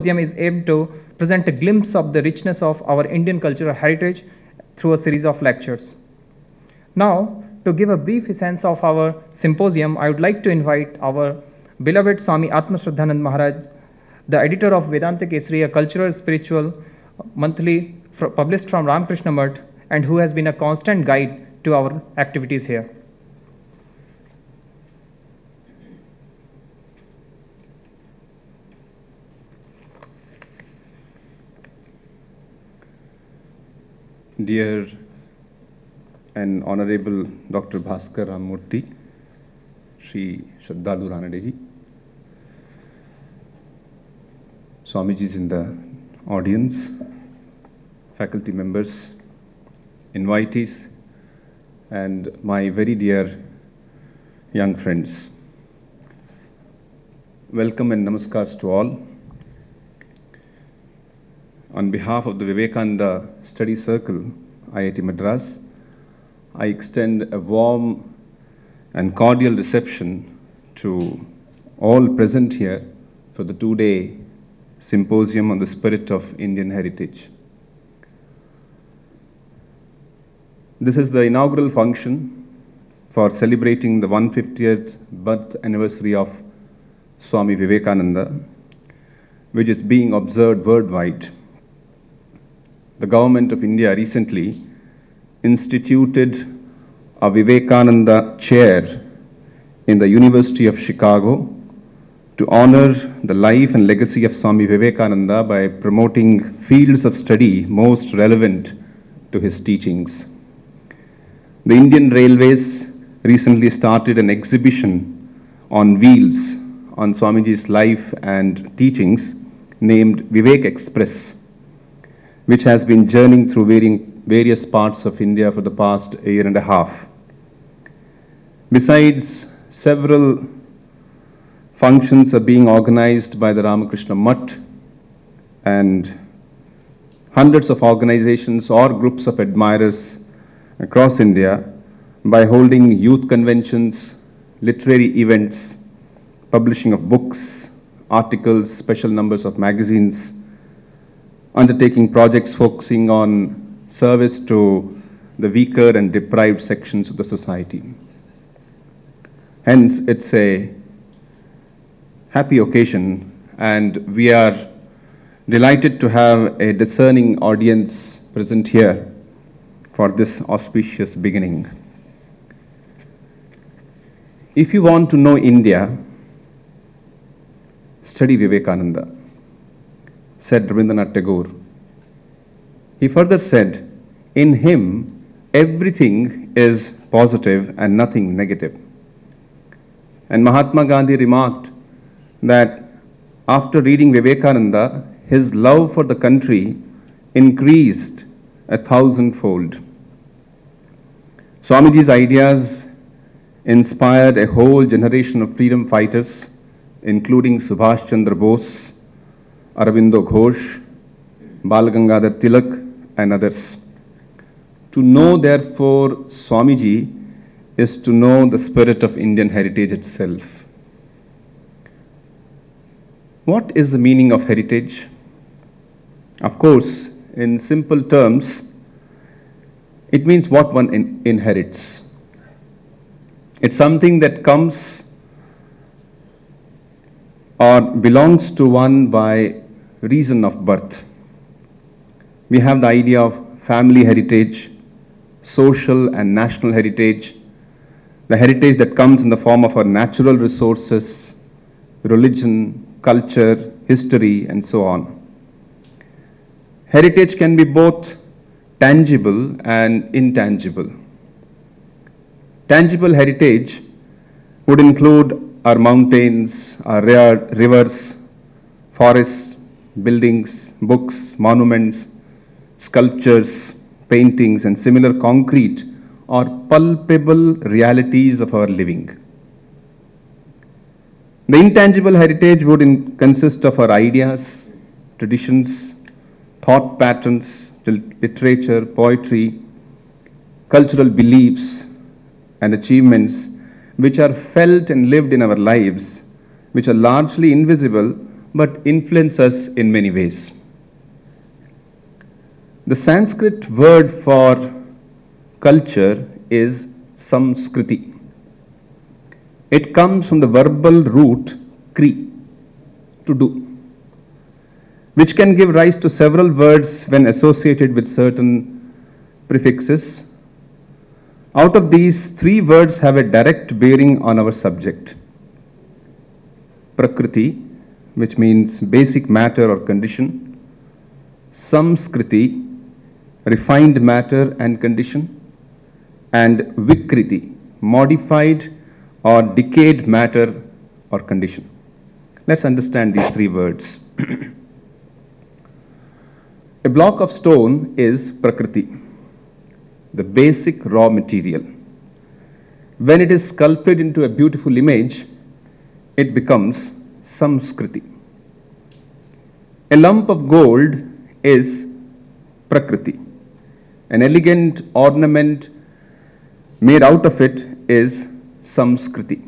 Symposium is able to present a glimpse of the richness of our Indian cultural heritage through a series of lectures. Now, to give a brief sense of our symposium, I would like to invite our beloved Swami Atmashraddhananda Maharaj, the editor of Vedanta Kesari, a cultural spiritual monthly published from Ramakrishna Mutt, and who has been a constant guide to our activities here. Dear and Honorable Dr. Bhaskar Ramurthy, Shri Shraddhalu Ranadeji, Swamiji is in the audience, faculty members, invitees, and my very dear young friends. Welcome and namaskars to all. On behalf of the Vivekananda Study Circle, IIT Madras, I extend a warm and cordial reception to all present here for the two-day Symposium on the Spirit of Indian Heritage. This is the inaugural function for celebrating the 150th birth anniversary of Swami Vivekananda, which is being observed worldwide. The government of India recently instituted a Vivekananda chair in the University of Chicago to honor the life and legacy of Swami Vivekananda by promoting fields of study most relevant to his teachings. The Indian Railways recently started an exhibition on wheels on Swamiji's life and teachings named Vivek Express, which has been journeying through various parts of India for the past year and a half. Besides, several functions are being organized by the Ramakrishna Mutt, and hundreds of organizations or groups of admirers across India by holding youth conventions, literary events, publishing of books, articles, special numbers of magazines, undertaking projects focusing on service to the weaker and deprived sections of the society. Hence, it's a happy occasion, and we are delighted to have a discerning audience present here for this auspicious beginning. If you want to know India, study Vivekananda, said Rabindranath Tagore. He further said, in him, everything is positive and nothing negative. And Mahatma Gandhi remarked that after reading Vivekananda, his love for the country increased 1,000-fold. Swamiji's ideas inspired a whole generation of freedom fighters, including Subhash Chandra Bose, Aravindo Ghosh, Balagangadhar Tilak, and others. To know, therefore, Swamiji is to know the spirit of Indian heritage itself. What is the meaning of heritage? Of course, in simple terms, it means what one inherits. It's something that comes or belongs to one by reason of birth. We have the idea of family heritage, social and national heritage, the heritage that comes in the form of our natural resources, religion, culture, history, and so on. Heritage can be both tangible and intangible. Tangible heritage would include our mountains, our rivers, forests, buildings, books, monuments, sculptures, paintings, and similar concrete or palpable realities of our living. The intangible heritage would consist of our ideas, traditions, thought patterns, literature, poetry, cultural beliefs, and achievements which are felt and lived in our lives, which are largely invisible but influence us in many ways. The Sanskrit word for culture is samskriti. It comes from the verbal root kri, to do, which can give rise to several words when associated with certain prefixes. Out of these, 3 words have a direct bearing on our subject. Prakriti, which means basic matter or condition. Samskriti, refined matter and condition. And Vikriti, modified or decayed matter or condition. Let's understand these 3 words. A block of stone is Prakriti, the basic raw material. When it is sculpted into a beautiful image, it becomes Samskriti. A lump of gold is Prakriti. An elegant ornament made out of it is Samskriti.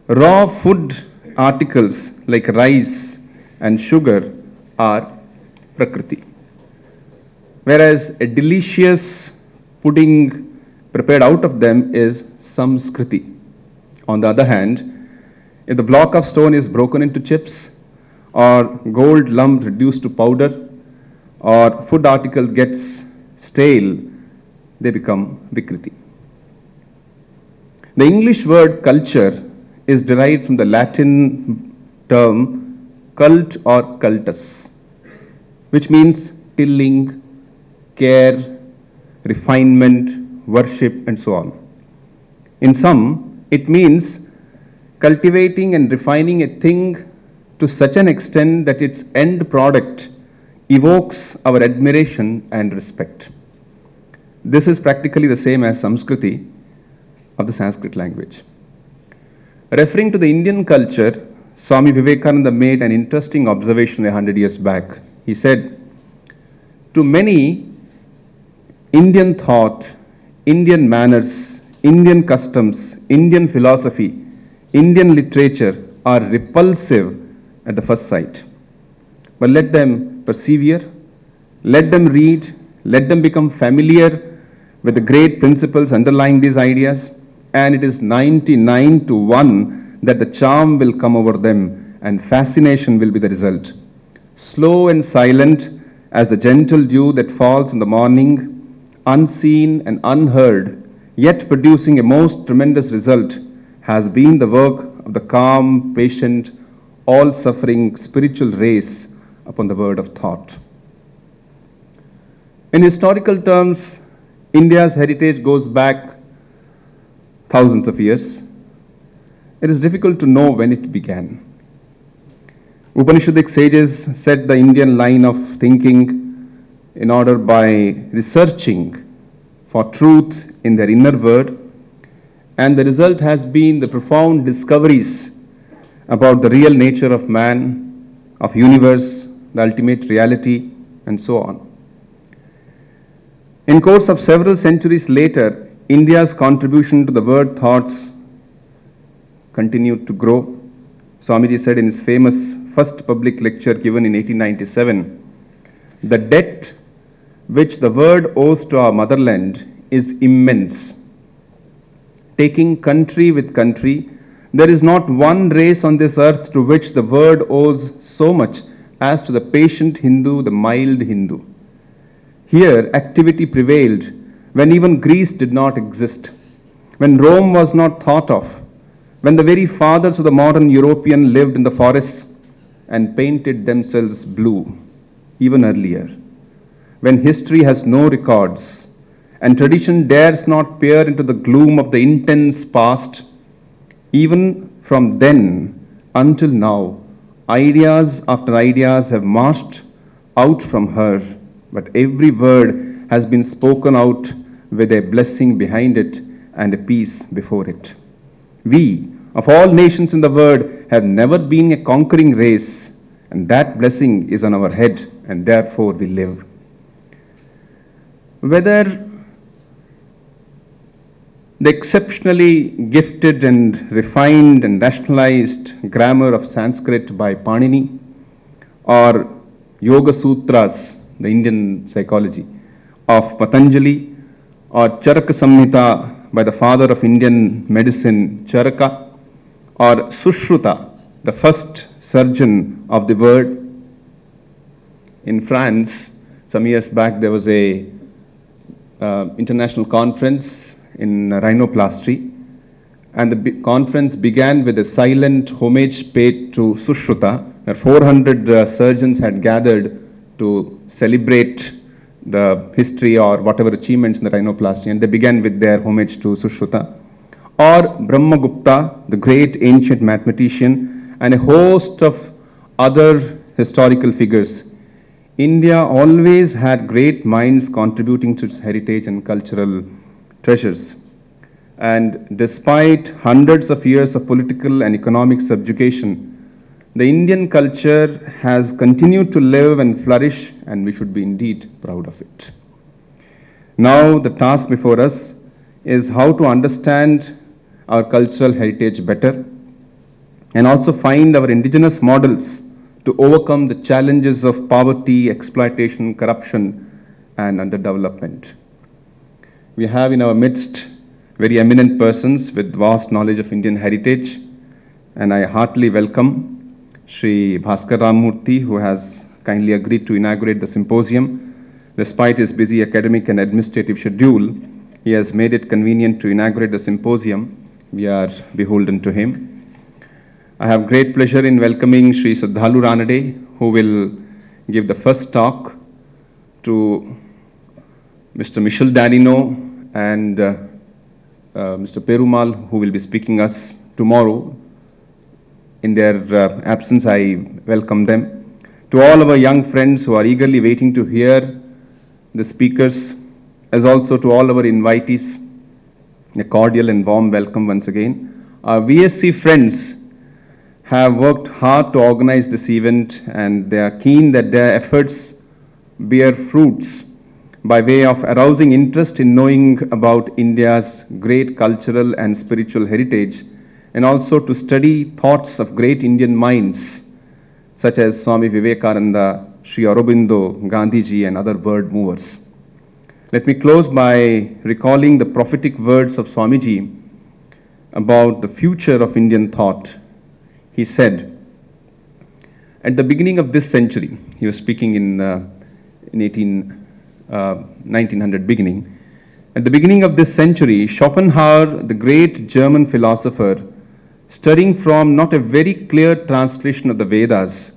Raw food articles like rice and sugar are Prakriti. Whereas a delicious pudding prepared out of them is Samskriti. On the other hand, if the block of stone is broken into chips, or gold lump reduced to powder, or food article gets stale, they become Vikriti. The English word culture is derived from the Latin term cult or cultus, which means tilling, care, refinement, worship, and so on. In sum, it means cultivating and refining a thing to such an extent that its end product evokes our admiration and respect. This is practically the same as Samskriti of the Sanskrit language. Referring to the Indian culture, Swami Vivekananda made an interesting observation 100 years back. He said, to many, Indian thought, Indian manners, Indian customs, Indian philosophy, Indian literature are repulsive at the first sight. But let them persevere, let them read, let them become familiar with the great principles underlying these ideas, and it is 99 to 1 that the charm will come over them and fascination will be the result. Slow and silent as the gentle dew that falls in the morning, unseen and unheard, yet producing a most tremendous result, has been the work of the calm, patient, all-suffering spiritual race upon the word of thought. In historical terms, India's heritage goes back thousands of years. It is difficult to know when it began. Upanishadic sages set the Indian line of thinking in order by researching for truth in their inner word, and the result has been the profound discoveries about the real nature of man, of universe, the ultimate reality, and so on. In course of several centuries later, India's contribution to the word thoughts continued to grow. Swamiji said in his famous first public lecture given in 1897, the debt which the word owes to our motherland is immense. Taking country with country, there is not one race on this earth to which the word owes so much as to the patient Hindu, the mild Hindu. Here, activity prevailed when even Greece did not exist, when Rome was not thought of, when the very fathers of the modern European lived in the forests and painted themselves blue, even earlier, when history has no records and tradition dares not peer into the gloom of the intense past. Even from then until now, ideas after ideas have marched out from her, but every word has been spoken out with a blessing behind it and a peace before it. We, of all nations in the world, have never been a conquering race, and that blessing is on our head, and therefore we live. The exceptionally gifted and refined and rationalized grammar of Sanskrit by Panini, or Yoga Sutras, the Indian psychology, of Patanjali, or Charaka Samhita by the father of Indian medicine, Charaka, or Sushruta, the first surgeon of the word. In France, some years back, there was a international conference in rhinoplasty, and the conference began with a silent homage paid to Sushruta, where 400 surgeons had gathered to celebrate the history or whatever achievements in the rhinoplasty, and they began with their homage to Sushruta. Or Brahmagupta, the great ancient mathematician, and a host of other historical figures. India always had great minds contributing to its heritage and cultural treasures. And despite hundreds of years of political and economic subjugation, the Indian culture has continued to live and flourish, and we should be indeed proud of it. Now, the task before us is how to understand our cultural heritage better and also find our indigenous models to overcome the challenges of poverty, exploitation, corruption, and underdevelopment. We have in our midst very eminent persons with vast knowledge of Indian heritage, and I heartily welcome Sri Bhaskar Ramamurthy, who has kindly agreed to inaugurate the symposium. Despite his busy academic and administrative schedule, he has made it convenient to inaugurate the symposium. We are beholden to him. I have great pleasure in welcoming Sri Sadhalu Ranade, who will give the first talk, to Mr. Michel Danino and Mr. Perumal, who will be speaking us tomorrow. In their absence, I welcome them. To all our young friends who are eagerly waiting to hear the speakers, as also to all our invitees, a cordial and warm welcome once again. Our VSC friends have worked hard to organize this event, and they are keen that their efforts bear fruits by way of arousing interest in knowing about India's great cultural and spiritual heritage, and also to study thoughts of great Indian minds, such as Swami Vivekananda, Sri Aurobindo, Gandhiji, and other word movers. Let me close by recalling the prophetic words of Swamiji about the future of Indian thought. He said, at the beginning of this century, he was speaking in 1900 beginning, at the beginning of this century, Schopenhauer, the great German philosopher, studying from not a very clear translation of the Vedas,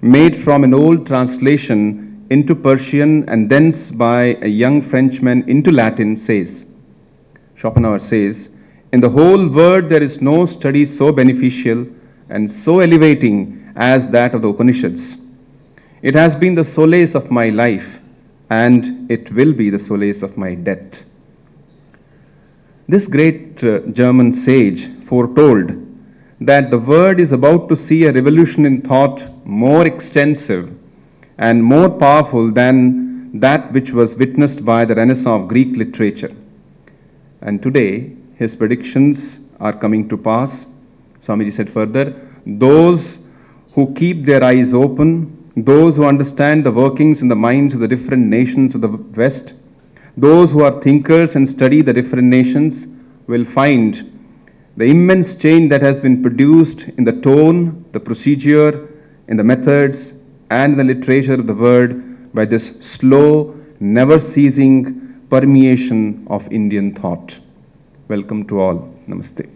made from an old translation into Persian and thence by a young Frenchman into Latin, says, Schopenhauer says, in the whole world there is no study so beneficial and so elevating as that of the Upanishads. It has been the solace of my life, and it will be the solace of my death. This great German sage foretold that the world is about to see a revolution in thought more extensive and more powerful than that which was witnessed by the Renaissance of Greek literature. And today, his predictions are coming to pass. Swamiji said further, those who keep their eyes open, those who understand the workings in the minds of the different nations of the West, those who are thinkers and study the different nations, will find the immense change that has been produced in the tone, the procedure, in the methods, and the literature of the word by this slow, never-ceasing permeation of Indian thought. Welcome to all. Namaste.